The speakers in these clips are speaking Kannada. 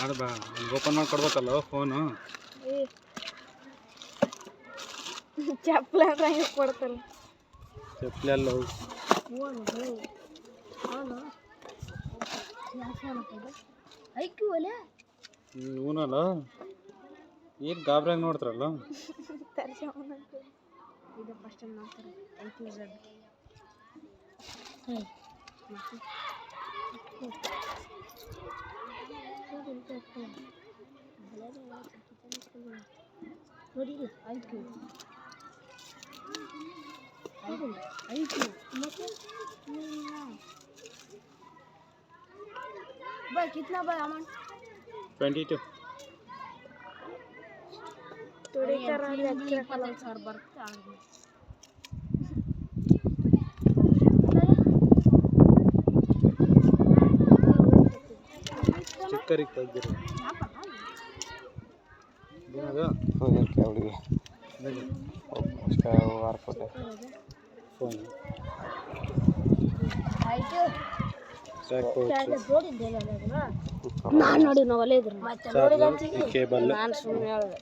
ಬೇಡ ಬಾ ಓಪನ್ ಮಾಡಿ ಕೊಡ್ಬೇಕಲ್ಲ ಫೋನು ಚಪ್ಪಲಿ ಅಂತ ಹಿಂಗೆ ಕೊಡ್ತಾರೆ ಚಪ್ಪಲಿ ಅಲ್ಲ ಇವನಲ್ಲ ಏನು ಗಾಬ್ರಾಗ ನೋಡ್ತಾರಲ್ಲ ಇದು ಫಸ್ಟ್ ಟೈಮ್ ನೋಡ್ತಾರೆ ನೋಡಿ ಆಯ್ತು भाई कितना भाई अमाउंट 22 थोड़ी तरह लेके रखा सर बर्ता चिक्करी ತೆಗೆದಿರು ಏನದು ಫೋನ್ क्या उड़ी उसका वार फोटो ಫೋನ್ ಆಯ್ತು ಸಾಕು ನಾನು ನೋಡಿ ನೋವಲೇ ಇದ್ರು ಮತ್ತೆ ನೋಡಿದಂತೆ ಕೇಬಲ್ ನಾನು ಸುಮ್ಮನೆ ಹೇಳಿದೆ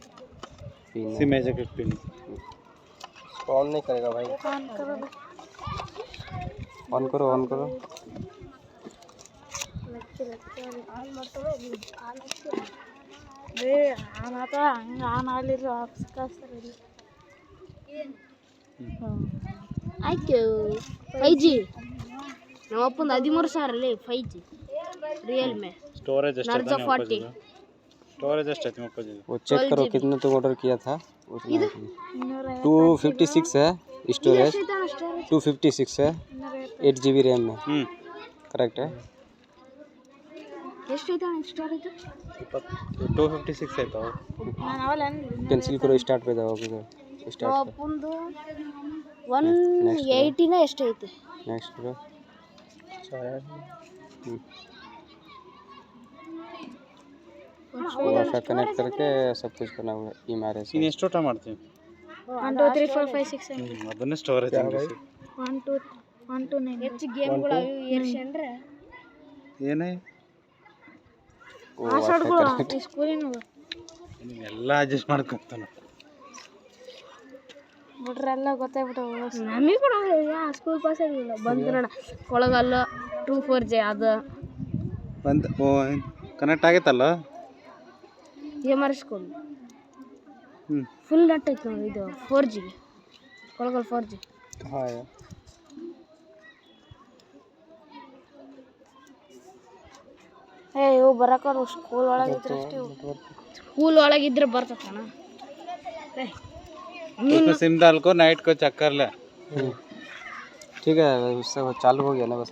सिम जैकेट पिन ऑन नहीं करेगा भाई ऑन करो ऑन करो ಆನ್ ಆತ ಹಂಗೆ ಆನ್ ಆಗಲಿಲ್ಲ ಕಳಿಸ್ತಾರೆ ಆಯ್ತು 5G ನಮ್ಮ ಅಪ್ಪಂದು 13,000 ಅಲ್ಲಿ 5G Realme storage Narzo 40 storage ಎಷ್ಟು है वो चेक करो कितना तुम ऑर्डर किया था 256 है स्टोरेज 256 है 8 GB रैम में करेक्ट है ಎಷ್ಟೈತೆ ಸ್ಟೋರೇಜ್ 256 ಆಯ್ತಾ ನಾನು ಅವಲ್ಲ कैंसिल करो स्टार्ट पे दबाओ स्टार्ट ಅಪ್ಪಂದು 180 ನ ಎಷ್ಟೈತೆ नेक्स्ट करो वाईफाई कनेक्ट करके सब कुछ करना होगा इमारे से ನೀನು ಎಷ್ಟು ಊಟ ಮಾಡ್ತೀವಿ 1 2 3 4 5 6 7 ಅದನ್ನೇ ಸ್ಟೋರೇಜ್ 1 2 1 2 9 ಹೆಚ್ಚು ಗೇಮ್ಗಳು ಅವು ಏರ್ಸಂದ್ರೆ ಏನೇ ಪಾಸ್ವರ್ಡ್ಗಳು ಈ ಸ್ಕೂಲಿನ ಎಲ್ಲ ಅಡ್ಜಸ್ಟ್ ಮಾಡ್ಕೊತಾನೆ ಬಿಟ್ರೆಲ್ಲ ಗೊತ್ತಾಗ್ಬಿಟ್ಟು ನಮಗೆ ಕೂಡ ಸ್ಕೂಲ್ ಪಾಸ್ ಆಗಿಲ್ಲ ಬಂದು ನೋಡ ಕೊಳಗಲ್ಲ 24G ಅದು ಬಂದು ಕನೆಕ್ಟ್ ಆಗೈತಲ್ಲ ಎಮರ್ ಸ್ಕೂಲ್ ಫುಲ್ ನೆಟ್ ಐತೆ ನೋಡಿ ಇದು 4G ಕೊಳಗಲ್ 4G हाँ ಇವು ಬರಕಲ್ಲ ಸ್ಕೂಲ್ ಒಳಗಿದ್ರೆ ಅಷ್ಟೇ ಸ್ಕೂಲ್ ಒಳಗಿದ್ರೆ ಬರ್ತತಣ್ಣ सिम डाल को नाइट को चक्कर ले ठीक है उससे वो चालू हो गया ना बस